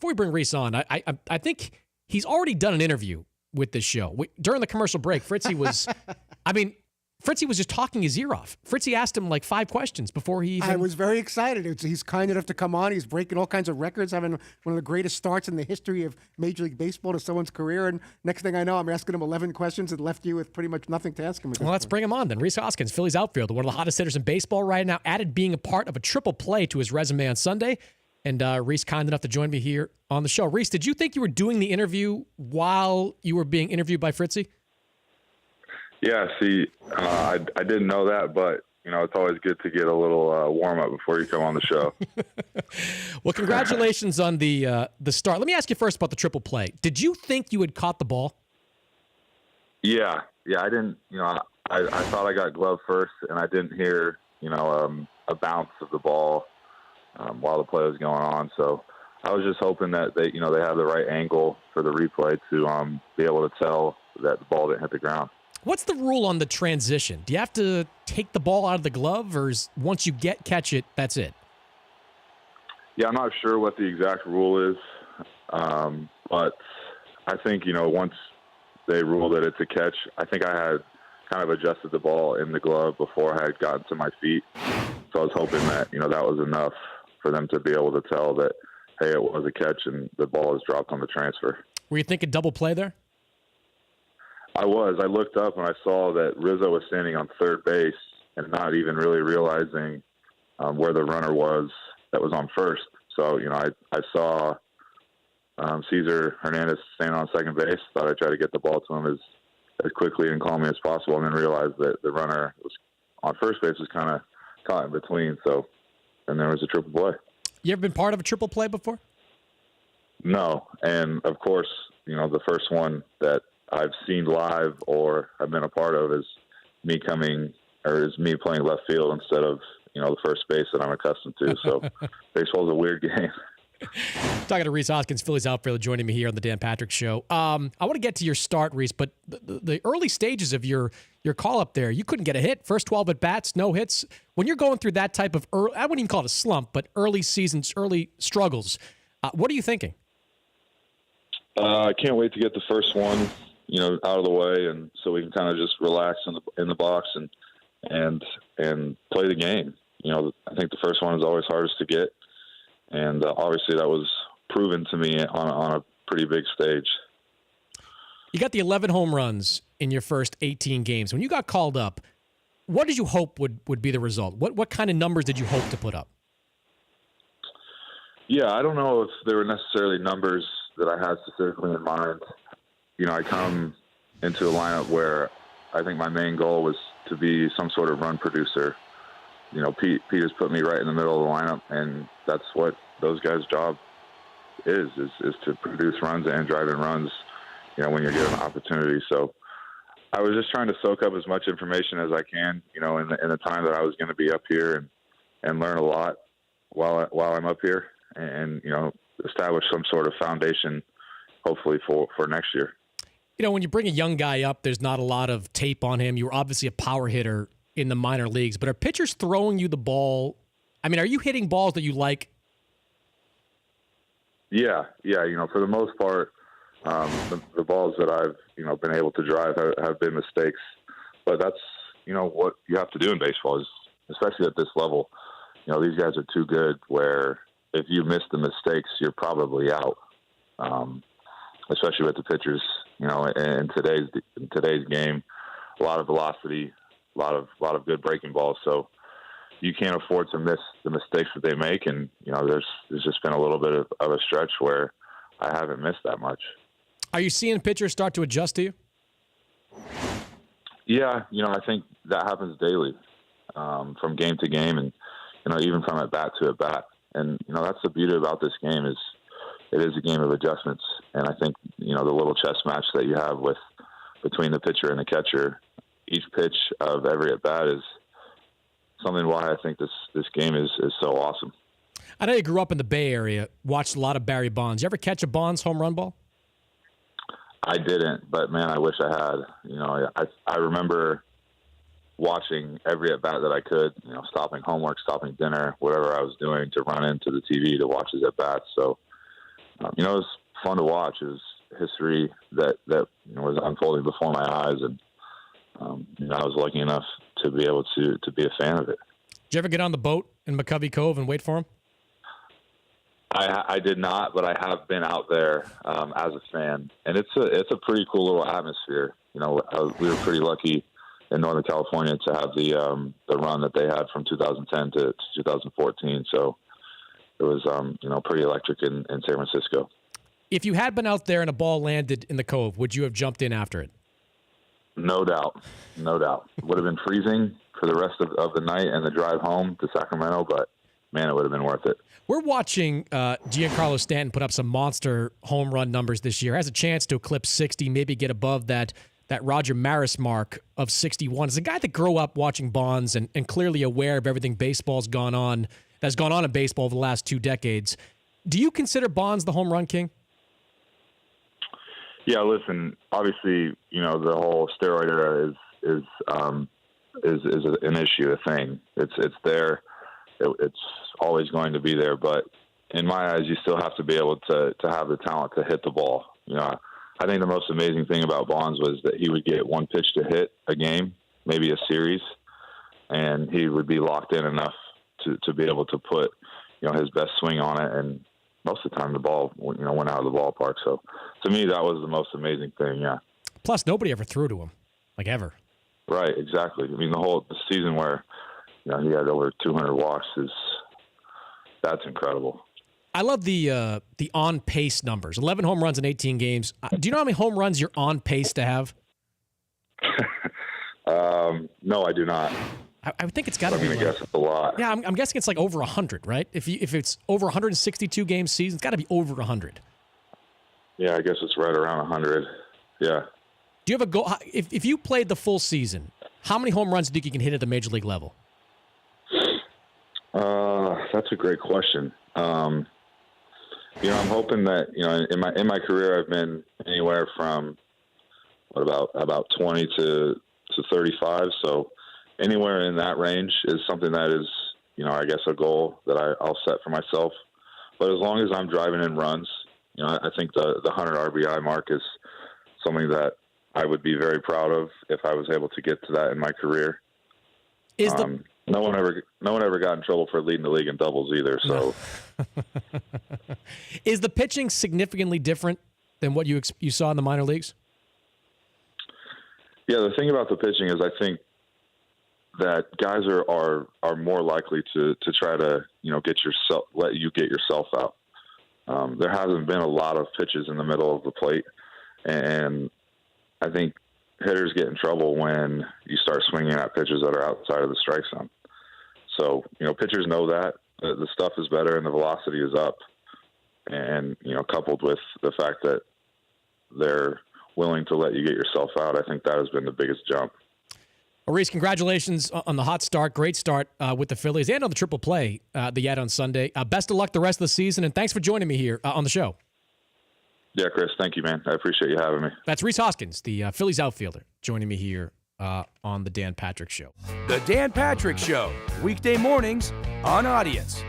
before we bring Rhys on, I think he's already done an interview with this show. During the commercial break, Fritzy was, Fritzy was just talking his ear off. Fritzy asked him like 5 questions before he even... I was very excited. He's kind enough to come on. He's breaking all kinds of records, having one of the greatest starts in the history of Major League Baseball to someone's career. And next thing I know, I'm asking him 11 questions and left you with pretty much nothing to ask him. Well, let's bring him on then. Rhys Hoskins, Phillies outfielder, one of the hottest hitters in baseball right now, added being a part of a triple play to his resume on Sunday. And Rhys, kind enough to join me here on the show. Rhys, did you think you were doing the interview while you were being interviewed by Fritzy? Yeah, see, I didn't know that, but, it's always good to get a little warm-up before you come on the show. Well, congratulations on the start. Let me ask you first about the triple play. Did you think you had caught the ball? Yeah, I didn't, I thought I got gloved first, and I didn't hear, a bounce of the ball while the play was going on. So I was just hoping that they have the right angle for the replay to be able to tell that the ball didn't hit the ground. What's the rule on the transition? Do you have to take the ball out of the glove, or once you catch it, that's it? Yeah, I'm not sure what the exact rule is, but I think, once they rule that it's a catch, I think I had kind of adjusted the ball in the glove before I had gotten to my feet. So I was hoping that, that was enough for them to be able to tell that, hey, it was a catch and the ball is dropped on the transfer. Were you thinking double play there? I was. I looked up and I saw that Rizzo was standing on third base and not even really realizing where the runner was that was on first. So, I saw Cesar Hernandez standing on second base. Thought I'd try to get the ball to him as quickly and calmly as possible, and then realized that the runner was on first base was kind of caught in between. So, and there was a triple play. You ever been part of a triple play before? No. And, of course, the first one that I've seen live or have been a part of is me playing left field instead of, the first base that I'm accustomed to. So baseball's a weird game. Talking to Rhys Hoskins, Phillies outfielder, joining me here on the Dan Patrick Show. I want to get to your start, Rhys, but the early stages of your call up there, you couldn't get a hit. First 12 at bats, no hits. When you're going through that type of I wouldn't even call it a slump, but early seasons, early struggles, what are you thinking? I can't wait to get the first one, out of the way, and so we can kind of just relax in the box and play the game. I think the first one is always hardest to get, and obviously that was proven to me on a pretty big stage. You got the 11 home runs in your first 18 games. When you got called up, what did you hope would be the result? What kind of numbers did you hope to put up? Yeah, I don't know if there were necessarily numbers that I had specifically in mind. I come into a lineup where I think my main goal was to be some sort of run producer. Pete has put me right in the middle of the lineup, and that's what those guys' job is to produce runs and drive in runs, when you're given an opportunity. So I was just trying to soak up as much information as I can, in the time that I was going to be up here and learn a lot while I'm up here and establish some sort of foundation, hopefully for next year. When you bring a young guy up, there's not a lot of tape on him. You were obviously a power hitter in the minor leagues, but are pitchers throwing you the ball? I mean, are you hitting balls that you like? Yeah. For the most part, the balls that I've, been able to drive have been mistakes, but that's, what you have to do in baseball is, especially at this level, these guys are too good where if you miss the mistakes, you're probably out. Especially with the pitchers, in today's game, a lot of velocity, a lot of good breaking balls. So you can't afford to miss the mistakes that they make. And, there's just been a little bit of a stretch where I haven't missed that much. Are you seeing pitchers start to adjust to you? Yeah. I think that happens daily, from game to game and, even from at bat to at bat. And, that's the beauty about this game is it is a game of adjustments. And I think, the little chess match that you have between the pitcher and the catcher, each pitch of every at bat is something why I think this game is so awesome. I know you grew up in the Bay Area, watched a lot of Barry Bonds. You ever catch a Bonds home run ball? I didn't, but man, I wish I had. I remember watching every at bat that I could, stopping homework, stopping dinner, whatever I was doing to run into the TV to watch his at bats. So It was fun to watch. It was history that was unfolding before my eyes, and I was lucky enough to be able to be a fan of it. Did you ever get on the boat in McCovey Cove and wait for him? I did not, but I have been out there as a fan, and it's a pretty cool little atmosphere. We were pretty lucky in Northern California to have the run that they had from 2010 to 2014. So it was pretty electric in San Francisco. If you had been out there and a ball landed in the Cove, would you have jumped in after it? No doubt. It would have been freezing for the rest of the night and the drive home to Sacramento, but man, it would have been worth it. We're watching Giancarlo Stanton put up some monster home run numbers this year. Has a chance to eclipse 60, maybe get above that Roger Maris mark of 61. As a guy that grew up watching Bonds and clearly aware of everything that's gone on in baseball over the last 2 decades, do you consider Bonds the home run king? Yeah, listen, obviously, the whole steroid era is an issue, a thing. It's there. It's always going to be there. But in my eyes, you still have to be able to have the talent to hit the ball. I think the most amazing thing about Bonds was that he would get one pitch to hit a game, maybe a series, and he would be locked in enough to be able to put, his best swing on it. And most of the time the ball, went out of the ballpark. So to me, that was the most amazing thing. Yeah. Plus, nobody ever threw to him, like ever. Right. Exactly. I mean, the season where, he had over 200 walks that's incredible. I love the on pace numbers. 11 home runs in 18 games. Do you know how many home runs you're on pace to have? No, I do not. I would think it's got to be. I'm going to guess it's a lot. Yeah, I'm guessing it's like over 100, right? If it's over 162 game season, it's got to be over 100. Yeah, I guess it's right around 100. Yeah. Do you have a goal? If you played the full season, how many home runs do you think you can hit at the major league level? That's a great question. I'm hoping that in my career I've been anywhere from about 20 to 35. So anywhere in that range is something that is I guess a goal that I'll set for myself. But as long as I'm driving in runs, I think the 100 RBI mark is something that I would be very proud of if I was able to get to that in my career. No one ever got in trouble for leading the league in doubles either. So, is the pitching significantly different than what you saw in the minor leagues? Yeah, the thing about the pitching is I think that guys are more likely to try to let you get yourself out. There hasn't been a lot of pitches in the middle of the plate, and I think hitters get in trouble when you start swinging at pitches that are outside of the strike zone. So, pitchers know that the stuff is better and the velocity is up. And, coupled with the fact that they're willing to let you get yourself out, I think that has been the biggest jump. Well, Rhys, congratulations on the hot start. Great start with the Phillies and on the triple play that you had on Sunday. Best of luck the rest of the season, and thanks for joining me here on the show. Yeah, Chris, thank you, man. I appreciate you having me. That's Rhys Hoskins, the Phillies outfielder, joining me here on the Dan Patrick Show. The Dan Patrick Show, weekday mornings on Audience.